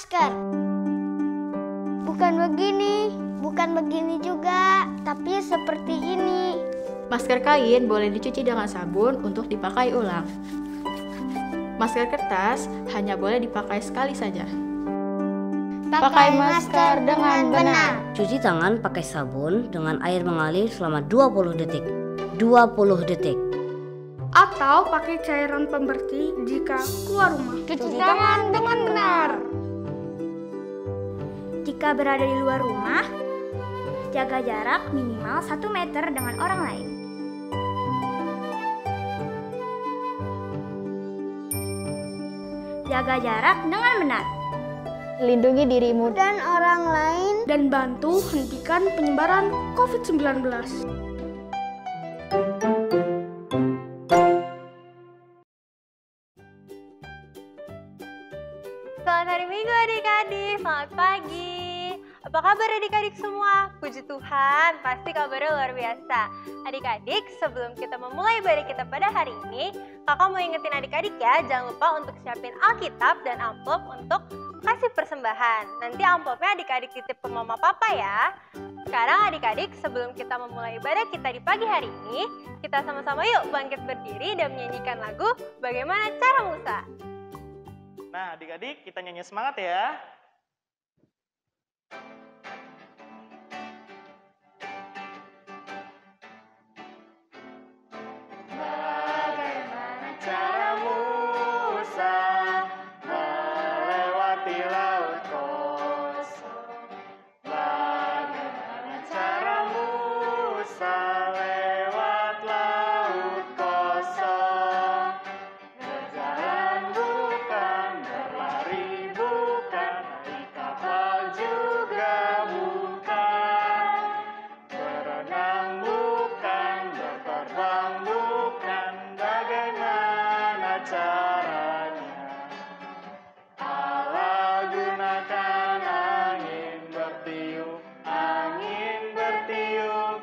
masker. Bukan begini juga, tapi seperti ini. Masker kain boleh dicuci dengan sabun untuk dipakai ulang. Masker kertas hanya boleh dipakai sekali saja. Pakai masker dengan benar. Cuci tangan pakai sabun dengan air mengalir selama 20 detik. 20 detik. Atau pakai cairan pembersih jika keluar rumah. Cuci tangan dengan benar. Jika berada di luar rumah, jaga jarak minimal 1 meter dengan orang lain. Jaga jarak dengan benar. Lindungi dirimu Dan orang lain. Dan bantu hentikan penyebaran COVID-19. Selamat hari Minggu adik-adik, selamat pagi. Apa kabar adik-adik semua? Puji Tuhan, pasti kabarnya luar biasa. Adik-adik, sebelum kita memulai ibadah kita pada hari ini, kakak mau ingetin adik-adik ya, jangan lupa untuk siapin Alkitab dan amplop untuk kasih persembahan. Nanti amplopnya adik-adik titip ke mama papa ya. Sekarang adik-adik, sebelum kita memulai ibadah kita di pagi hari ini, kita sama-sama yuk bangkit berdiri dan menyanyikan lagu Bagaimana Cara Musa. Nah, adik-adik, kita nyanyi semangat ya. Bagaimana cara Musa melewati laut kosong? Bagaimana cara Musa lewat laut kosong? Berjalan bukan, berlari bukan, naik kapal juga bukan, berenang bukan, berterbang bukan, bagaimana caranya? Allah gunakan angin bertiup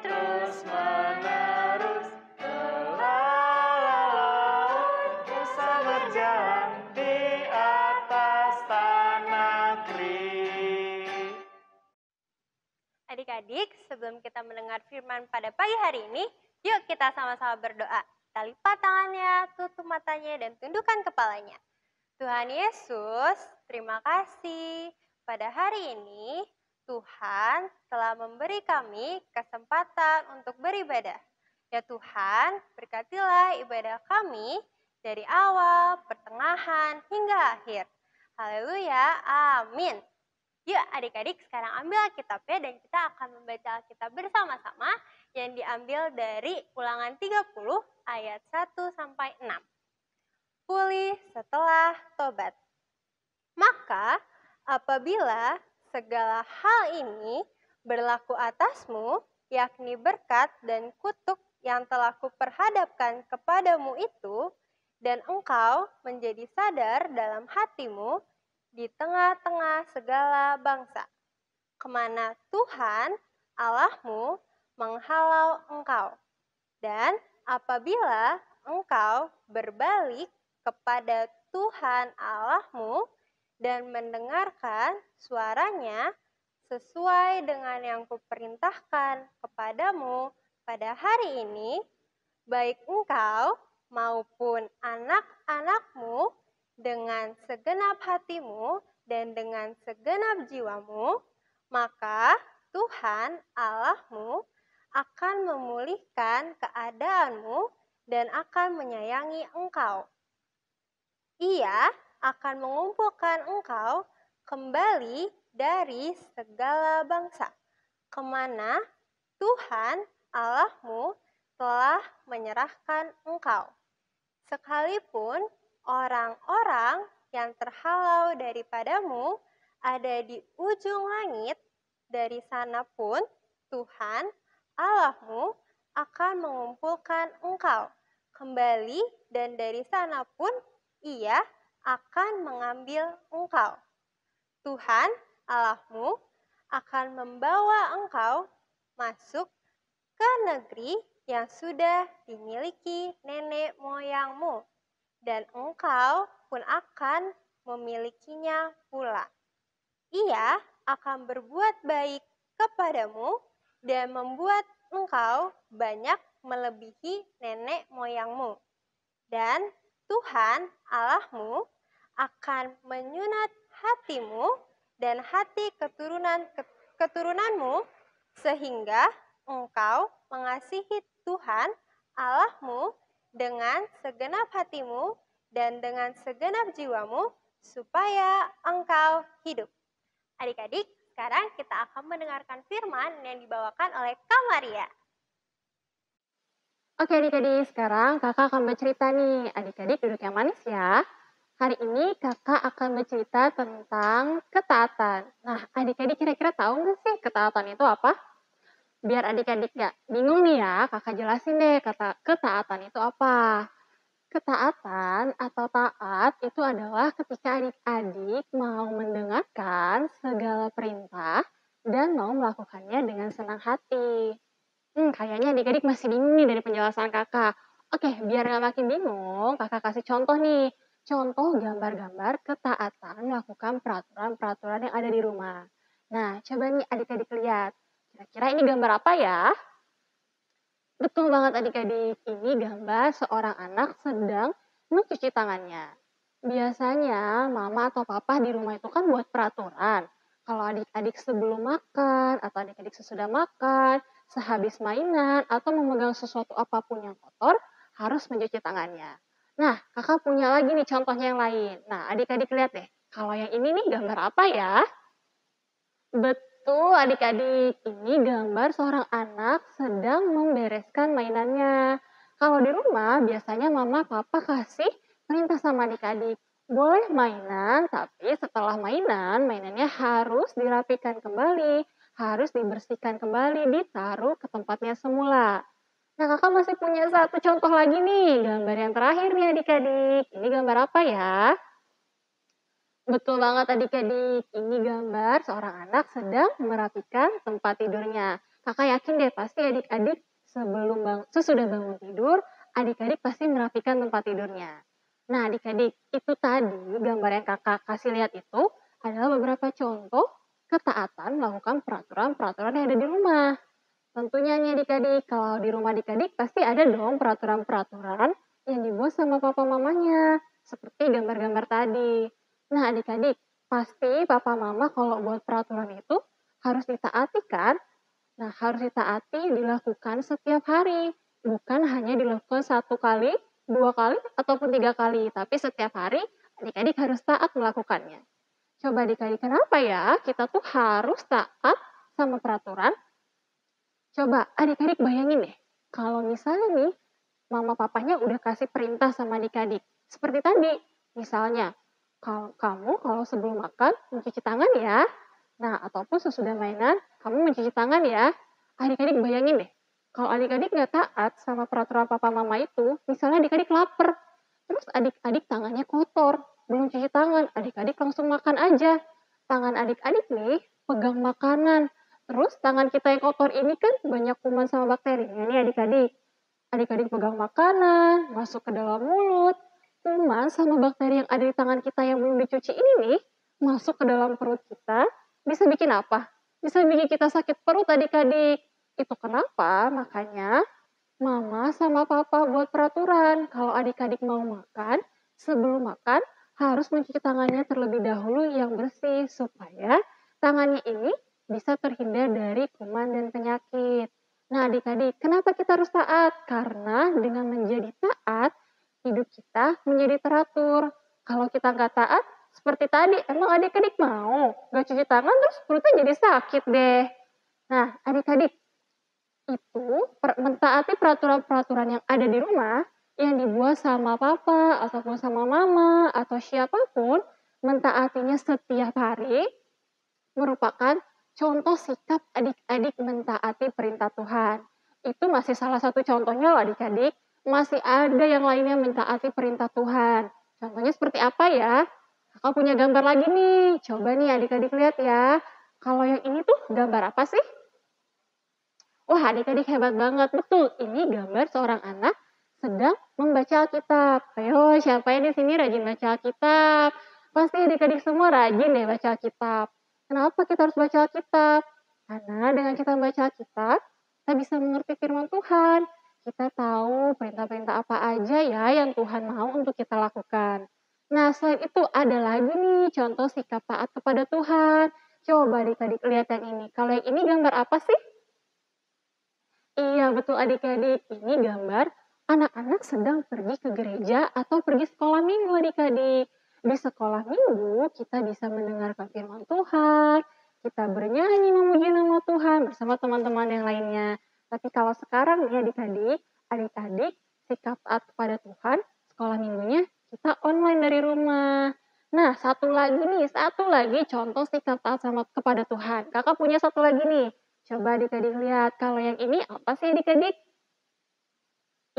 terus menerus, telah laut Musa berjalan di atas tanah kering. Adik-adik, sebelum kita mendengar firman pada pagi hari ini, yuk kita sama-sama berdoa. Kita lipat tangannya, tutup matanya, dan tundukkan kepalanya. Tuhan Yesus, terima kasih. Pada hari ini, Tuhan telah memberi kami kesempatan untuk beribadah. Ya Tuhan, berkatilah ibadah kami dari awal, pertengahan, hingga akhir. Haleluya, amin. Yuk adik-adik sekarang ambil Alkitabnya dan kita akan membaca Alkitab bersama-sama yang diambil dari Ulangan 30 ayat 1-6. Pulih setelah tobat. Maka apabila segala hal ini berlaku atasmu, yakni berkat dan kutuk yang telah kuperhadapkan kepadamu itu, dan engkau menjadi sadar dalam hatimu di tengah-tengah segala bangsa, kemana Tuhan Allahmu menghalau engkau. Dan apabila engkau berbalik kepada Tuhan Allahmu dan mendengarkan suaranya sesuai dengan yang kuperintahkan kepadamu pada hari ini, baik engkau maupun anak-anakmu dengan segenap hatimu dan dengan segenap jiwamu, maka Tuhan Allahmu akan memulihkan keadaanmu dan akan menyayangi engkau. Ia akan mengumpulkan engkau kembali dari segala bangsa, kemana Tuhan Allahmu telah menyerahkan engkau. Sekalipun orang-orang yang terhalau daripadamu ada di ujung langit, dari sana pun Tuhan Allahmu akan mengumpulkan engkau kembali, dan dari sana pun Ia akan mengambil engkau. Tuhan Allahmu akan membawa engkau masuk ke negeri yang sudah dimiliki nenek moyangmu, dan engkau pun akan memilikinya pula. Ia akan berbuat baik kepadamu dan membuat engkau banyak melebihi nenek moyangmu. Dan Tuhan Allahmu akan menyunat hatimu dan hati keturunanmu sehingga engkau mengasihi Tuhan Allahmu dengan segenap hatimu dan dengan segenap jiwamu supaya engkau hidup. Adik-adik, sekarang kita akan mendengarkan firman yang dibawakan oleh Kak Maria. Oke adik-adik, sekarang kakak akan bercerita nih. Adik-adik duduk yang manis ya. Hari ini kakak akan bercerita tentang ketaatan. Nah, adik-adik kira-kira tahu nggak sih ketaatan itu apa? Biar adik-adik nggak bingung nih ya, kakak jelasin deh ketaatan itu apa. Ketaatan atau taat itu adalah ketika adik-adik mau mendengarkan segala perintah dan mau melakukannya dengan senang hati. Kayaknya adik-adik masih bingung nih dari penjelasan kakak. Oke, biar nggak makin bingung, kakak kasih contoh nih. Contoh gambar-gambar ketaatan melakukan peraturan-peraturan yang ada di rumah. Nah, coba nih adik-adik lihat. Kira-kira ini gambar apa ya? Betul banget adik-adik, ini gambar seorang anak sedang mencuci tangannya. Biasanya mama atau papa di rumah itu kan buat peraturan. Kalau adik-adik sebelum makan atau adik-adik sesudah makan, sehabis mainan atau memegang sesuatu apapun yang kotor, harus mencuci tangannya. Nah, kakak punya lagi nih contohnya yang lain. Nah, adik-adik lihat deh, kalau yang ini nih gambar apa ya? Betul adik-adik, ini gambar seorang anak sedang membereskan mainannya. Kalau di rumah biasanya mama papa kasih perintah sama adik-adik. Boleh mainan, tapi setelah mainannya harus dirapikan kembali, harus dibersihkan kembali, ditaruh ke tempatnya semula. Nah, kakak masih punya satu contoh lagi nih, gambar yang terakhir nih adik-adik. Ini gambar apa ya? Betul banget adik-adik, ini gambar seorang anak sedang merapikan tempat tidurnya. Kakak yakin deh pasti adik-adik sesudah bangun tidur, adik-adik pasti merapikan tempat tidurnya. Nah adik-adik, itu tadi gambar yang kakak kasih lihat itu adalah beberapa contoh ketaatan melakukan peraturan-peraturan yang ada di rumah. Tentunya nih adik-adik, kalau di rumah adik-adik pasti ada dong peraturan-peraturan yang dibuat sama papa mamanya, seperti gambar-gambar tadi. Nah adik-adik, pasti papa mama kalau buat peraturan itu harus ditaati kan? Nah harus ditaati dilakukan setiap hari, bukan hanya dilakukan 1 kali, 2 kali, ataupun 3 kali, tapi setiap hari adik-adik harus taat melakukannya. Coba adik-adik, kenapa ya kita tuh harus taat sama peraturan? Coba adik-adik bayangin deh, kalau misalnya nih mama papanya udah kasih perintah sama adik-adik. Seperti tadi, misalnya, kamu kalau sebelum makan mencuci tangan ya. Nah, ataupun sesudah mainan, kamu mencuci tangan ya. Adik-adik bayangin deh, kalau adik-adik nggak taat sama peraturan papa mama itu, misalnya adik-adik lapar, terus adik-adik tangannya kotor, belum cuci tangan, adik-adik langsung makan aja. Tangan adik-adik nih pegang makanan, terus tangan kita yang kotor ini kan banyak kuman sama bakterinya nih adik-adik. Adik-adik pegang makanan, masuk ke dalam mulut, kuman sama bakteri yang ada di tangan kita yang belum dicuci ini nih, masuk ke dalam perut kita, bisa bikin apa? Bisa bikin kita sakit perut adik-adik. Itu kenapa makanya mama sama papa buat peraturan. Kalau adik-adik mau makan, sebelum makan harus mencuci tangannya terlebih dahulu yang bersih, supaya tangannya ini bisa terhindar dari kuman dan penyakit. Nah adik-adik, kenapa kita harus taat? Karena dengan menjadi taat, hidup kita menjadi teratur. Kalau kita nggak taat, seperti tadi, emang adik-adik mau nggak cuci tangan terus perutnya jadi sakit deh. Nah adik-adik, itu mentaati peraturan-peraturan yang ada di rumah, yang dibuat sama papa, ataupun sama mama, atau siapapun, mentaatinya setiap hari, merupakan contoh sikap adik-adik mentaati perintah Tuhan. Itu masih salah satu contohnya loh adik-adik. Masih ada yang lainnya mentaati perintah Tuhan. Contohnya seperti apa ya? Kakak punya gambar lagi nih. Coba nih adik-adik lihat ya. Kalau yang ini tuh gambar apa sih? Wah adik-adik hebat banget. Betul, ini gambar seorang anak sedang membaca Alkitab. Ayo, siapa yang di sini rajin baca Alkitab? Pasti adik-adik semua rajin deh baca Alkitab. Kenapa kita harus baca Alkitab? Karena dengan kita membaca Alkitab, kita bisa mengerti firman Tuhan. Kita tahu perintah-perintah apa aja ya yang Tuhan mau untuk kita lakukan. Nah, selain itu ada lagi nih contoh sikap taat kepada Tuhan. Coba adik-adik lihat yang ini. Kalau yang ini gambar apa sih? Iya, betul adik-adik. Ini gambar anak-anak sedang pergi ke gereja atau pergi sekolah minggu adik-adik. Di sekolah minggu kita bisa mendengarkan firman Tuhan, kita bernyanyi memuji nama Tuhan bersama teman-teman yang lainnya. Tapi kalau sekarang nih adik-adik sikap taat kepada Tuhan, sekolah minggunya kita online dari rumah. Nah, satu lagi contoh sikap taat kepada Tuhan. Kakak punya satu lagi nih. Coba adik-adik lihat, kalau yang ini apa sih adik-adik?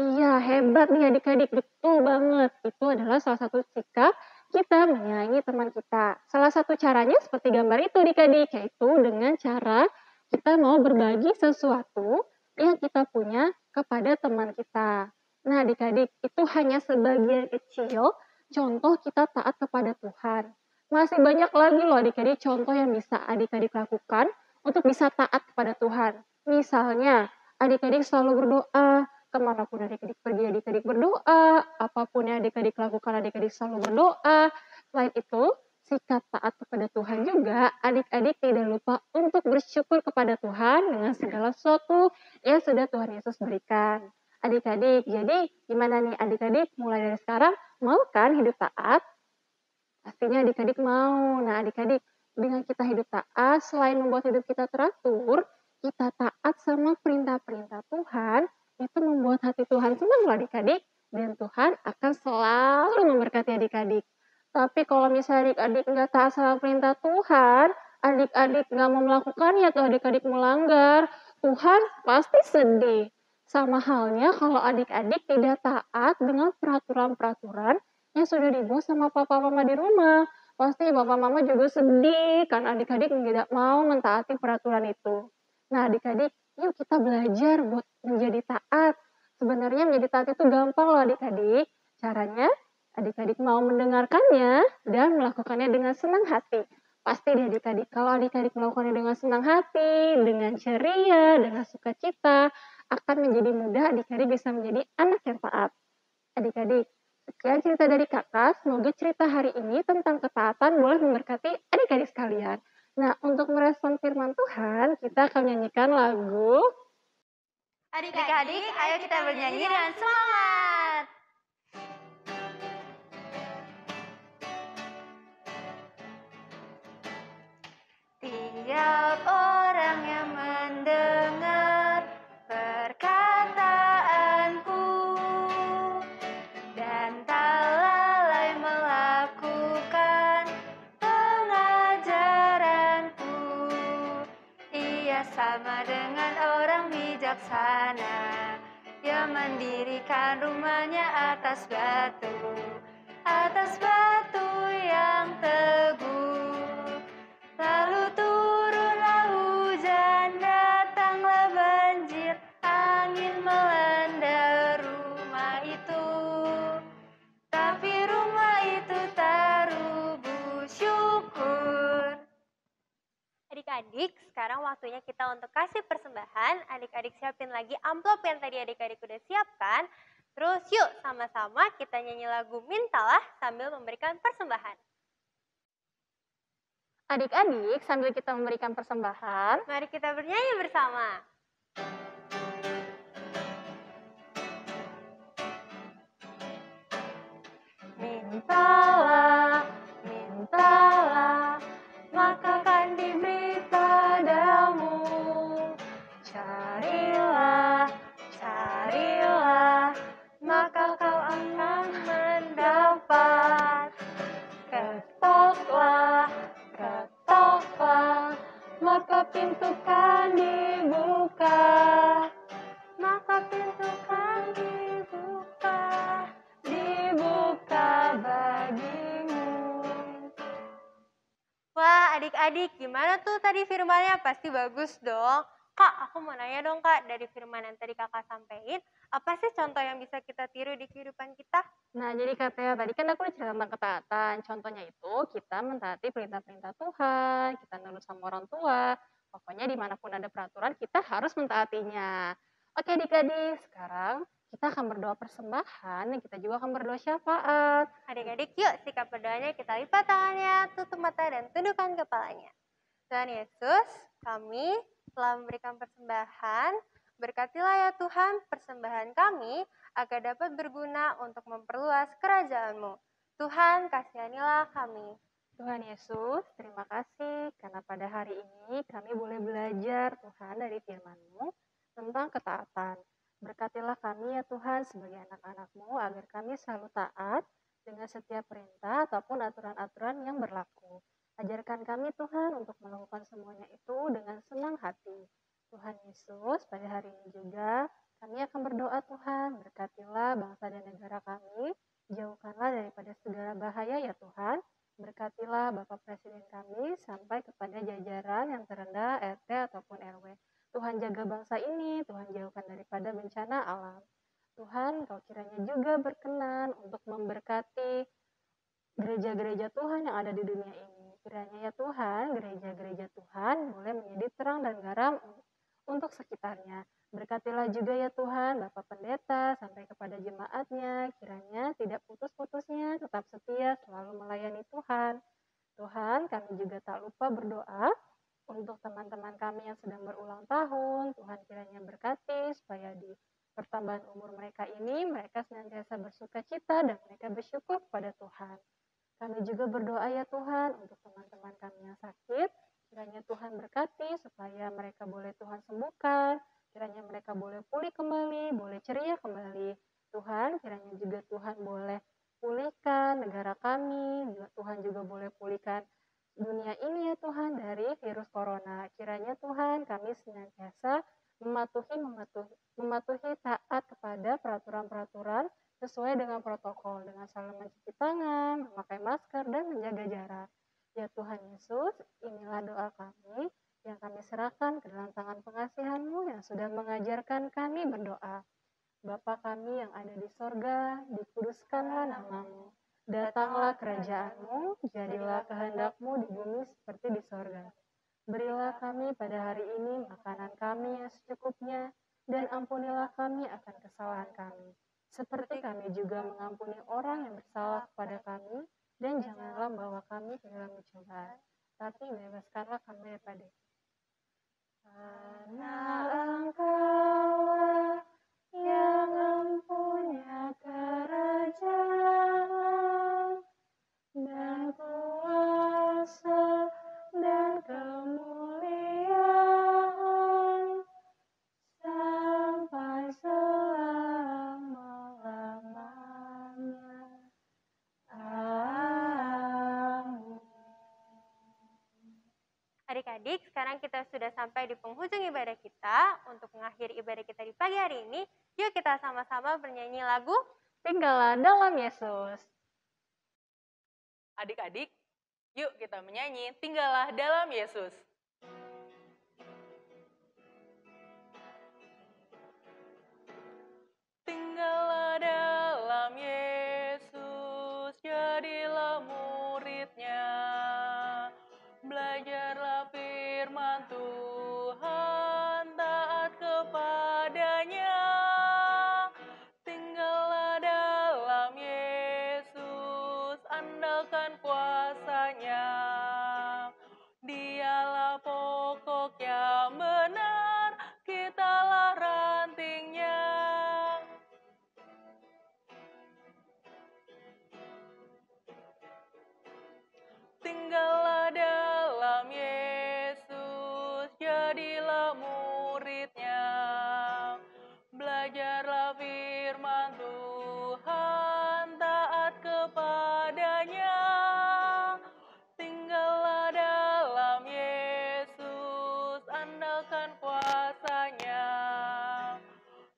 Iya, hebat nih adik-adik, betul banget. Itu adalah salah satu sikap kita menyayangi teman kita. Salah satu caranya seperti gambar itu adik-adik, yaitu dengan cara kita mau berbagi sesuatu yang kita punya kepada teman kita. Nah adik-adik, itu hanya sebagian kecil contoh kita taat kepada Tuhan. Masih banyak lagi loh adik-adik contoh yang bisa adik-adik lakukan untuk bisa taat kepada Tuhan. Misalnya, adik-adik selalu berdoa, kemanapun adik-adik pergi, adik-adik berdoa, apapun yang adik-adik lakukan, adik-adik selalu berdoa. Selain itu, sikap taat kepada Tuhan juga, adik-adik tidak lupa untuk bersyukur kepada Tuhan dengan segala sesuatu yang sudah Tuhan Yesus berikan. Adik-adik, jadi gimana nih adik-adik mulai dari sekarang, mau kan hidup taat? Pastinya adik-adik mau. Nah adik-adik, dengan kita hidup taat, selain membuat hidup kita teratur, kita taat sama perintah-perintah Tuhan, itu membuat hati Tuhan senang loh adik-adik, dan Tuhan akan selalu memberkati adik-adik. Tapi kalau misalnya adik-adik nggak taat sama perintah Tuhan, adik-adik nggak mau melakukannya atau adik-adik melanggar, Tuhan pasti sedih. Sama halnya kalau adik-adik tidak taat dengan peraturan-peraturan yang sudah dibuat sama papa mama di rumah. Pasti papa mama juga sedih karena adik-adik tidak mau mentaati peraturan itu. Nah adik-adik, yuk kita belajar buat menjadi taat. Sebenarnya menjadi taat itu gampang loh adik-adik. Caranya, adik-adik mau mendengarkannya dan melakukannya dengan senang hati. Pasti deh adik-adik, kalau adik-adik melakukannya dengan senang hati, dengan ceria, dengan sukacita, akan menjadi mudah adik-adik bisa menjadi anak yang taat. Adik-adik, sekian cerita dari kakak, semoga cerita hari ini tentang ketaatan boleh memberkati adik-adik sekalian. Nah, untuk merespon firman Tuhan, kita akan menyanyikan lagu. Adik-adik, ayo kita bernyanyi dengan semangat. Tiap orang yang mendengar perkataanku dan tak lalai melakukan pengajaranku, ia sama dengan orang bijaksana yang mendirikan rumahnya atas batu yang teguh. Lalu turunlah hujan, datanglah banjir, angin melanda rumah itu. Tapi rumah itu tak rubuh, syukur. Adik-adik, sekarang waktunya kita untuk kasih persembahan. Adik-adik siapin lagi amplop yang tadi adik-adik udah siapkan. Terus yuk sama-sama kita nyanyi lagu Mintalah sambil memberikan persembahan. Adik-adik, sambil kita memberikan persembahan, Mari kita bernyanyi bersama. Mintalah, mintalah, maka akan diberi padamu. Carilah, carilah, maka kau akan mendapat. Ketoklah, ketoklah, maka pintu kan dibuka. Maka pintu kan dibuka, dibuka bagimu. Wah, adik-adik, gimana tuh tadi firmannya? Pasti bagus dong. Kak, aku mau nanya dong Kak, dari firman yang tadi Kakak sampaikan, apa sih contoh yang bisa kita tiru di kehidupan kita? Nah, jadi katanya tadi kan aku udah cerita tentang ketaatan. Contohnya itu kita mentaati perintah-perintah Tuhan, kita nurut sama orang tua. Pokoknya dimanapun ada peraturan, kita harus mentaatinya. Oke adik-adik, sekarang kita akan berdoa persembahan dan kita juga akan berdoa syafaat. Adik-adik, yuk sikap berdoanya kita lipat tangannya, tutup mata dan tundukkan kepalanya. Tuhan Yesus, kami telah memberikan persembahan. Berkatilah ya Tuhan persembahan kami agar dapat berguna untuk memperluas kerajaan-Mu. Tuhan, kasihanilah kami. Tuhan Yesus, terima kasih karena pada hari ini kami boleh belajar Tuhan dari firman-Mu tentang ketaatan. Berkatilah kami ya Tuhan sebagai anak-anak-Mu agar kami selalu taat dengan setiap perintah ataupun aturan-aturan yang berlaku. Ajarkan kami Tuhan untuk melakukan semuanya itu dengan senang hati. Tuhan Yesus, pada hari ini juga kami akan berdoa Tuhan, berkatilah bangsa dan negara kami, jauhkanlah daripada segala bahaya ya Tuhan. Berkatilah Bapak Presiden kami sampai kepada jajaran yang terendah RT ataupun RW. Tuhan jaga bangsa ini, Tuhan jauhkan daripada bencana alam. Tuhan, Kau kiranya juga berkenan untuk memberkati gereja-gereja Tuhan yang ada di dunia ini. Kiranya ya Tuhan, gereja-gereja Tuhan boleh menjadi terang dan garam untuk sekitarnya. Berkatilah juga ya Tuhan, Bapak Pendeta sampai kepada jemaatnya, kiranya tidak putus-putusnya, tetap setia, selalu melayani Tuhan. Tuhan, kami juga tak lupa berdoa untuk teman-teman kami yang sedang berulang tahun. Tuhan kiranya berkati supaya di pertambahan umur mereka ini, mereka senantiasa bersuka cita dan mereka bersyukur kepada Tuhan. Kami juga berdoa ya Tuhan untuk teman-teman kami yang sakit, kiranya Tuhan berkati supaya mereka boleh Tuhan sembuhkan, kiranya mereka boleh pulih kembali, boleh ceria kembali. Tuhan, kiranya juga Tuhan boleh pulihkan negara kami, juga Tuhan juga boleh pulihkan dunia ini ya Tuhan dari virus corona. Kiranya Tuhan kami senantiasa mematuhi taat kepada peraturan-peraturan sesuai dengan protokol, dengan selalu mencuci tangan, memakai masker, dan menjaga jarak. Ya Tuhan Yesus, inilah doa kami yang kami serahkan ke dalam tangan pengasihan-Mu yang sudah mengajarkan kami berdoa. Bapa kami yang ada di sorga, dikuduskanlah nama-Mu. Datanglah kerajaan-Mu, jadilah kehendak-Mu di bumi seperti di sorga. Berilah kami pada hari ini makanan kami yang secukupnya, dan ampunilah kami akan kesalahan kami. Seperti kami juga mengampuni orang yang bersalah kepada kami, dan janganlah membawa kami ke dalam pencobaan, tapi bebaskanlah kami daripada karena Engkaulah yang empunya kerajaan dan kuasa dan kemuliaan sampai selama-lamanya. Amin. Adik-adik, sekarang kita sudah sampai di penghujung ibadah kita. Untuk mengakhiri ibadah kita di pagi hari ini, yuk kita sama-sama bernyanyi lagu Tinggallah dalam Yesus. Adik-adik, yuk kita menyanyi Tinggallah dalam Yesus. Tinggallah dalam Yesus, jadilah muridnya. Belajarlah firman Tuhan, taat kepadanya. Tinggallah dalam Yesus, andalkan kuasa-Nya. Dialah pokok yang benar, kitalah rantingnya. Tinggallah dalam Yesus, jadilah muridnya. Belajarlah firman Tuhan, taat kepadanya. Tinggallah dalam Yesus, andalkan kuasa-Nya.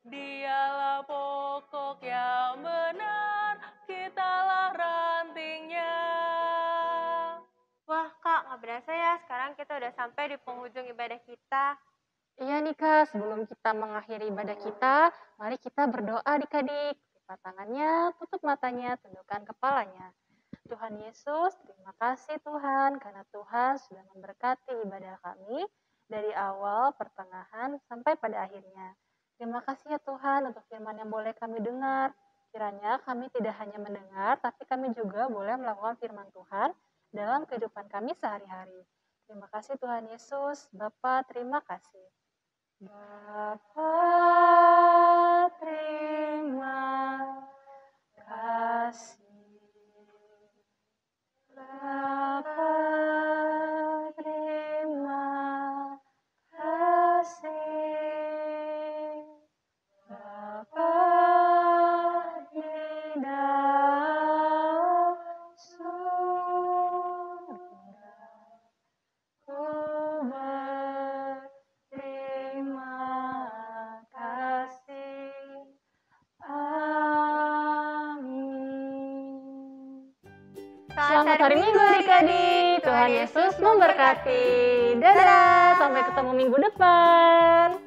Dialah pokok yang benar, kitalah rantingnya. Wah Kak, nggak berasa ya, sekarang kita udah sampai di penghujung ibadah kita. Iya nih Kak, sebelum kita mengakhiri ibadah kita, mari kita berdoa adik-adik. Lipat tangannya, tutup matanya, tundukkan kepalanya. Tuhan Yesus, terima kasih Tuhan, karena Tuhan sudah memberkati ibadah kami dari awal, pertengahan, sampai pada akhirnya. Terima kasih ya Tuhan untuk firman yang boleh kami dengar. Kiranya kami tidak hanya mendengar, tapi kami juga boleh melakukan firman Tuhan dalam kehidupan kami sehari-hari. Terima kasih Tuhan Yesus, Bapa, terima kasih. Bapa, terima kasih. Bapa, terima kasih. Bapa di dalam surga, ku berterima kasih. Amin. Selamat hari Minggu adik-adik. Tuhan Yesus memberkati. Dadah, sampai ketemu minggu depan.